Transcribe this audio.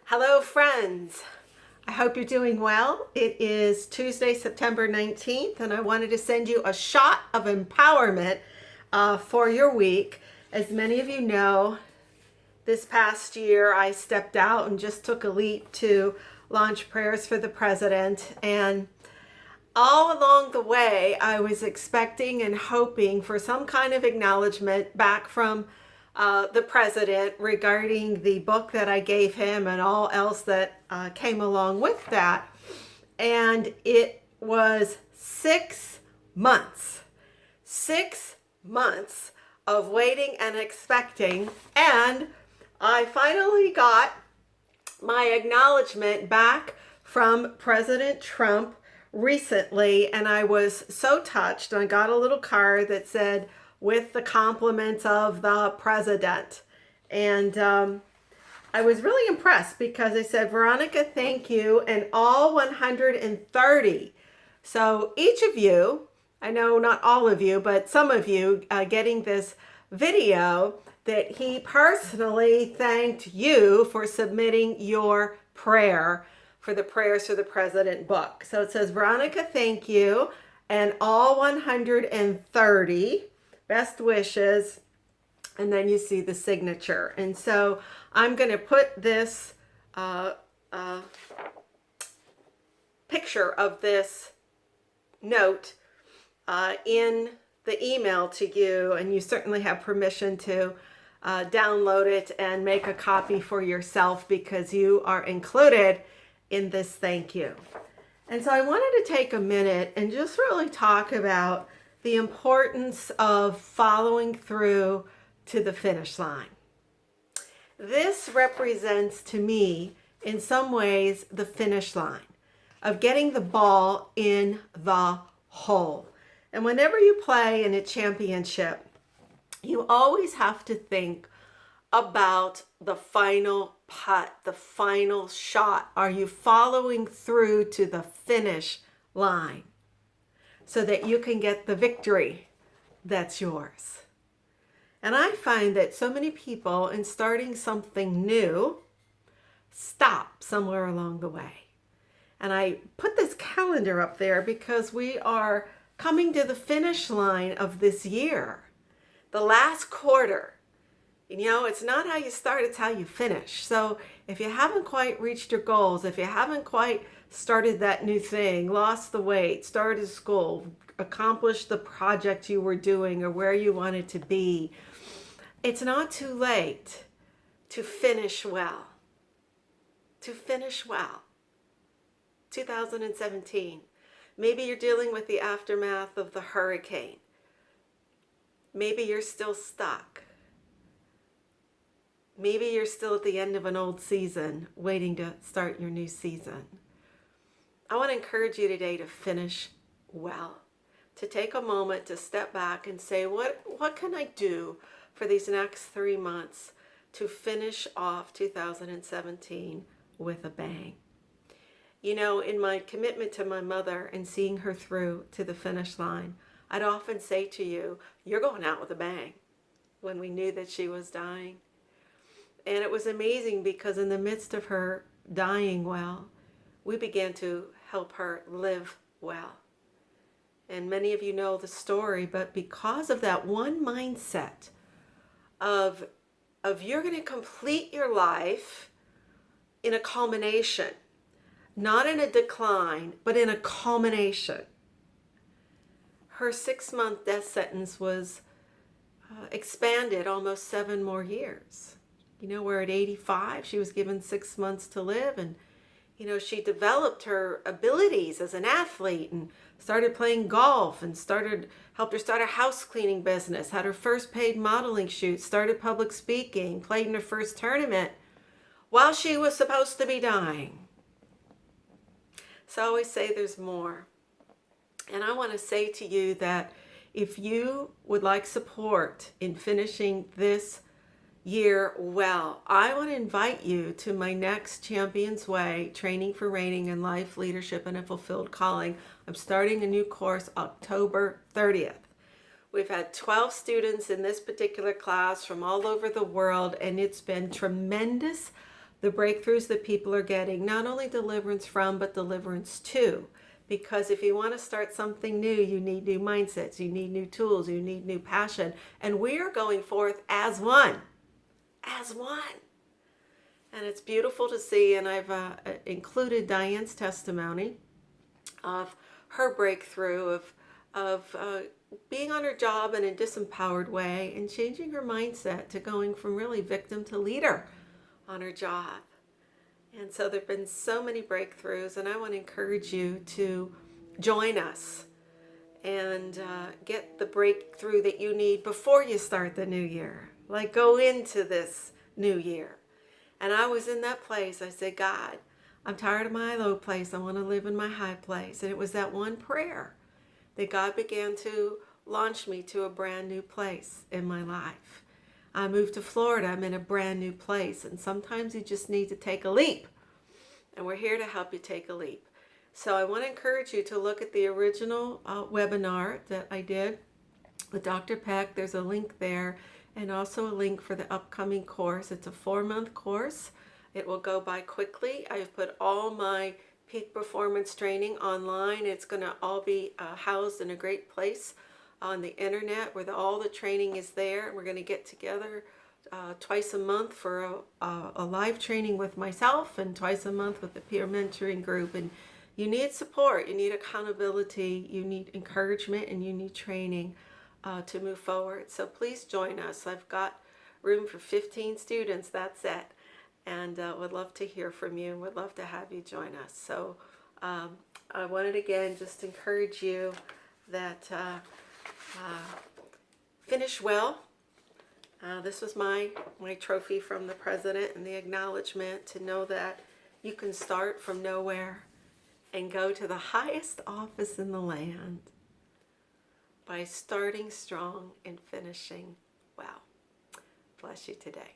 Hello, friends. I hope you're doing well. It is Tuesday, September 19th, and I wanted to send you a shot of empowerment for your week. As many of you know, this past year I stepped out and just took a leap to launch Prayers for the President. And all along the way, I was expecting and hoping for some kind of acknowledgement back from the president regarding the book that I gave him and all else that came along with that. And it was 6 months, 6 months of waiting and expecting. And I finally got my acknowledgement back from President Trump recently, and I was so touched. I got a little card that said, with the compliments of the president. And I was really impressed because they said, Veronica, thank you, and all 130. So each of you, I know not all of you, but some of you getting this video, that he personally thanked you for submitting your prayer for the Prayers for the President book. So it says, Veronica, thank you, and all 130. Best wishes, and then you see the signature. And so I'm going to put this picture of this note in the email to you, and you certainly have permission to download it and make a copy for yourself because you are included in this thank you. And so I wanted to take a minute and just really talk about the importance of following through to the finish line. This represents to me, in some ways, the finish line of getting the ball in the hole. And whenever you play in a championship, you always have to think about the final putt, the final shot. Are you following through to the finish line so that you can get the victory that's yours? And I find that so many people, in starting something new, stop somewhere along the way. And I put this calendar up there because we are coming to the finish line of this year, the last quarter. You know, it's not how you start, it's how you finish. So if you haven't quite reached your goals, if you haven't quite started that new thing, lost the weight, started school, accomplished the project you were doing or where you wanted to be, it's not too late to finish well. To finish well. 2017. Maybe you're dealing with the aftermath of the hurricane. Maybe you're still stuck. Maybe you're still at the end of an old season, waiting to start your new season. I want to encourage you today to finish well, to take a moment to step back and say, what can I do for these next 3 months to finish off 2017 with a bang? You know, in my commitment to my mother and seeing her through to the finish line, I'd often say to you, you're going out with a bang, when we knew that she was dying. And it was amazing because in the midst of her dying well, we began to help her live well. And many of you know the story, but because of that one mindset of you're going to complete your life in a culmination, not in a decline, but in a culmination. Her 6-month death sentence was expanded almost 7 more years. You know, we're at 85. She was given 6 months to live, and you know, she developed her abilities as an athlete and started playing golf and helped her start a house cleaning business, had her first paid modeling shoot, started public speaking, played in her first tournament while she was supposed to be dying. So I always say there's more. And I want to say to you that if you would like support in finishing this year well, I want to invite you to my next Champions Way Training for Reigning in Life, Leadership, and a Fulfilled Calling. I'm starting a new course October 30th. We've had 12 students in this particular class from all over the world, and it's been tremendous the breakthroughs that people are getting, not only deliverance from, but deliverance to. Because if you want to start something new, you need new mindsets, you need new tools, you need new passion. And we are going forth as one. As one. And it's beautiful to see, and I've included Diane's testimony of her breakthrough of being on her job in a disempowered way and changing her mindset to going from really victim to leader on her job. And so there have been so many breakthroughs, and I want to encourage you to join us and get the breakthrough that you need before you start the new year. Like, go into this new year. And I was in that place. I said, God, I'm tired of my low place. I want to live in my high place. And it was that one prayer that God began to launch me to a brand new place in my life. I moved to Florida. I'm in a brand new place. And sometimes you just need to take a leap. And we're here to help you take a leap. So I want to encourage you to look at the original webinar that I did with Dr. Peck. There's a link there, and also a link for the upcoming course. It's a 4-month course. It will go by quickly. I've put all my peak performance training online. It's going to all be housed in a great place on the internet where all the training is there. We're going to get together twice a month for a live training with myself, and twice a month with the peer mentoring group. And you need support, you need accountability, you need encouragement, and you need training to move forward. So please join us. I've got room for 15 students, that's it. And would love to hear from you, would love to have you join us. So I wanted again just encourage you that finish well. This was my trophy from the president, and the acknowledgement to know that you can start from nowhere and go to the highest office in the land by starting strong and finishing well. Bless you today.